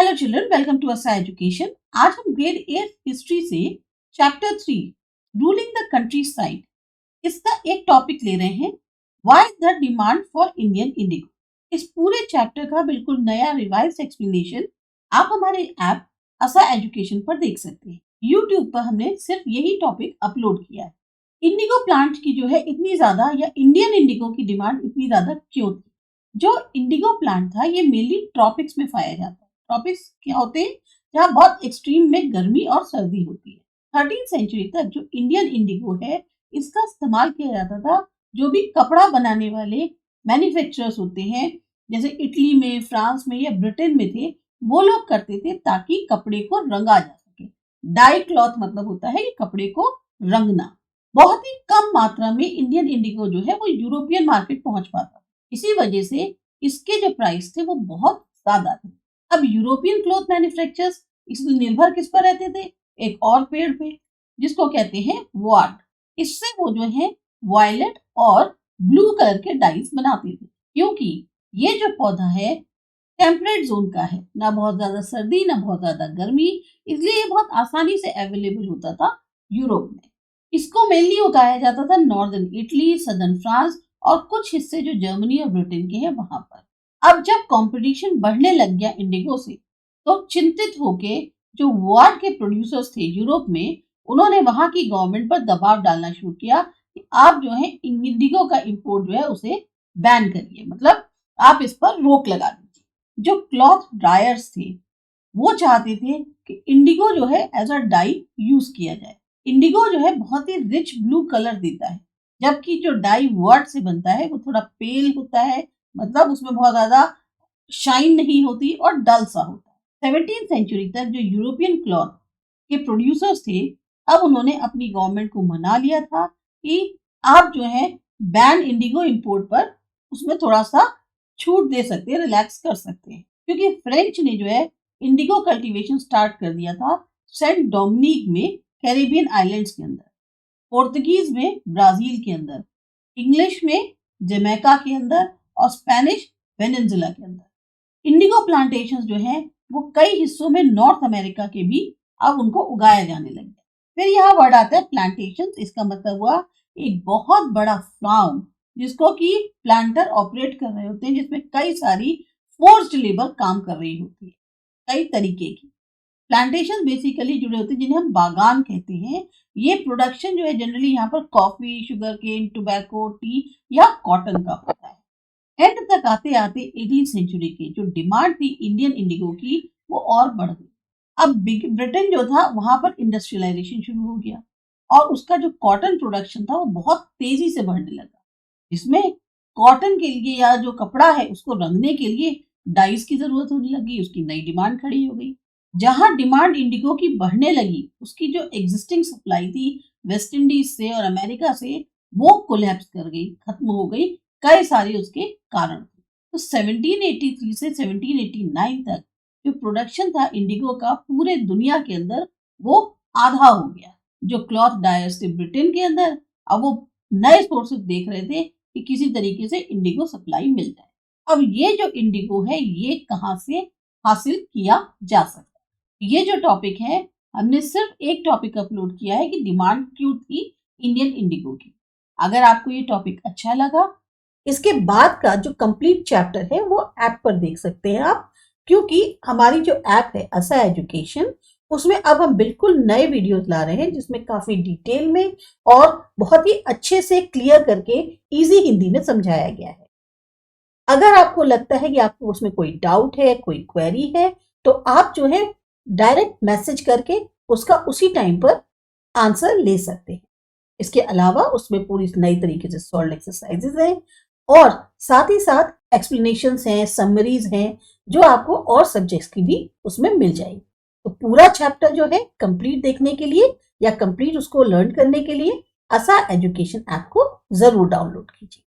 Hello children, welcome to असा education. आज हम ग्रेड 8 हिस्ट्री से chapter 3 ruling the country side इसका एक टॉपिक ले रहे हैं, why the demand for Indian Indigo. इस पूरे चैप्टर का बिल्कुल नया रिवाइज एक्सप्लेनेशन आप हमारे ऐप असा एजुकेशन पर देख सकते हैं। यूट्यूब पर हमने सिर्फ यही टॉपिक अपलोड किया है। इंडिगो प्लांट की जो है इतनी ज्यादा, या इंडियन इंडिगो की डिमांड इतनी ज्यादा क्यों थी? जो इंडिगो प्लांट था ये मेनली ट्रॉपिक्स में पाया जाता है। ट्रॉपिक्स क्या होते हैं? जहाँ बहुत एक्सट्रीम में गर्मी और सर्दी होती है। 13th सेंचुरी तक जो इंडियन इंडिगो है इसका इस्तेमाल किया जाता था जो भी कपड़ा बनाने वाले मैन्युफैक्चरर्स होते हैं, जैसे इटली में, फ्रांस में या ब्रिटेन में थे, वो लोग करते थे ताकि कपड़े को रंगा जा सके। डाई क्लॉथ मतलब होता है कि कपड़े को रंगना। बहुत ही कम मात्रा में इंडियन इंडिगो जो है वो यूरोपियन मार्केट पहुंच पाता। इसी वजह से इसके जो प्राइस थे वो बहुत ज्यादा थे। अब यूरोपियन क्लॉथ मैन्युफैक्चरर्स इसमें निर्भर किस पर रहते थे? एक और पेड़ पे, जिसको कहते हैं वार्ड। इससे वो जो है वायलेट और ब्लू कलर के डाइस बनाते थे, क्योंकि ये जो पौधा है टेम्परेट जोन का है, ना बहुत ज्यादा सर्दी ना बहुत ज्यादा गर्मी, इसलिए ये बहुत आसानी से अवेलेबल होता था यूरोप में। इसको मेनली उगाया जाता था नॉर्दर्न इटली, सदर्न फ्रांस और कुछ हिस्से जो जर्मनी और ब्रिटेन के हैं वहां पर। अब जब कंपटीशन बढ़ने लग गया इंडिगो से, तो चिंतित होके जो वार्ड के प्रोड्यूसर्स थे यूरोप में, उन्होंने वहां की गवर्नमेंट पर दबाव डालना शुरू किया कि आप जो है इंडिगो का इंपोर्ट जो है उसे बैन करिए, मतलब आप इस पर रोक लगा दीजिए। जो क्लॉथ ड्रायर्स थे वो चाहते थे कि इंडिगो जो है एज अ डाई यूज किया जाए। इंडिगो जो है बहुत ही रिच ब्लू कलर देता है, जबकि जो डाई वर्ड से बनता है वो थोड़ा पेल होता है, मतलब उसमें बहुत ज्यादा शाइन नहीं होती और डल सा होता है। 17th सेंचुरी तक जो यूरोपियन क्लॉथ के प्रोड्यूसर्स थे, अब उन्होंने अपनी गवर्नमेंट को मना लिया था कि आप जो है बैन इंडिगो इंपोर्ट पर उसमें थोड़ा सा छूट दे सकते हैं, रिलैक्स कर सकते हैं, क्योंकि फ्रेंच ने जो है इंडिगो कल्टीवेशन स्टार्ट कर दिया था सेंट डोमिनिक में, कैरिबियन आइलैंड्स के अंदर, पोर्तुगीज में ब्राजील के अंदर, इंग्लिश में जमैका के अंदर और स्पेनिश वेनेजुला के अंदर। इंडिगो प्लांटेशंस जो हैं वो कई हिस्सों में नॉर्थ अमेरिका के भी अब उनको उगाया जाने लग गया। फिर यहाँ वर्ड आता है प्लांटेशंस। इसका मतलब हुआ एक बहुत बड़ा फार्म जिसको कि प्लांटर ऑपरेट कर रहे होते हैं, जिसमें कई सारी फोर्स्ड लेबर काम कर रही होती है, कई तरीके की। प्लांटेशन बेसिकली जुड़े होते हैं जिन्हें हम बागान कहते हैं। ये प्रोडक्शन जो है जनरली यहाँ पर coffee, sugar cane, tobacco, tea या कॉटन का होता है। एंड तक आते आते 18th सेंचुरी की जो डिमांड थी इंडियन इंडिगो की वो और बढ़ गई। अब ब्रिटेन जो था वहां पर इंडस्ट्रियलाइजेशन शुरू हो गया और उसका जो कॉटन प्रोडक्शन था वो बहुत तेजी से बढ़ने लगा, जिसमें कॉटन के लिए या जो कपड़ा है उसको रंगने के लिए डाइस की जरूरत होने लगी। उसकी नई डिमांड खड़ी हो गई। जहां डिमांड इंडिगो की बढ़ने लगी, उसकी जो एग्जिस्टिंग सप्लाई थी वेस्ट इंडीज से और अमेरिका से, वो कोलैप्स कर गई, खत्म हो गई। कई सारे उसके कारण थे। तो 1783 से 1789 तक जो प्रोडक्शन था इंडिगो का पूरे दुनिया के अंदर वो आधा हो गया। जो क्लॉथ डायर्स थे ब्रिटेन के अंदर, अब वो नए सोर्सेज देख रहे थे कि किसी तरीके से इंडिगो सप्लाई मिल जाए। अब ये जो इंडिगो है ये कहाँ से हासिल किया जा सकता है? ये जो टॉपिक है, हमने सिर्फ एक टॉपिक अपलोड किया है कि डिमांड क्यों थी इंडियन इंडिगो की। अगर आपको ये टॉपिक अच्छा लगा, इसके बाद का जो कंप्लीट चैप्टर है वो ऐप पर देख सकते हैं आप, क्योंकि हमारी जो ऐप है असा एजुकेशन, उसमें अब हम बिल्कुल नए वीडियोस ला रहे हैं जिसमें काफी डिटेल में और बहुत ही अच्छे से क्लियर करके इजी हिंदी में समझाया गया है। अगर आपको लगता है कि आपको उसमें कोई डाउट है, कोई क्वेरी है, तो आप जो है डायरेक्ट मैसेज करके उसका उसी टाइम पर आंसर ले सकते हैं। इसके अलावा उसमें पूरी नई तरीके से सॉल्व एक्सरसाइजेज हैं और साथ ही साथ एक्सप्लेनेशंस हैं, समरीज हैं, जो आपको और सब्जेक्ट्स की भी उसमें मिल जाएगी। तो पूरा चैप्टर जो है कंप्लीट देखने के लिए या कंप्लीट उसको लर्न करने के लिए असा एजुकेशन ऐप को जरूर डाउनलोड कीजिए।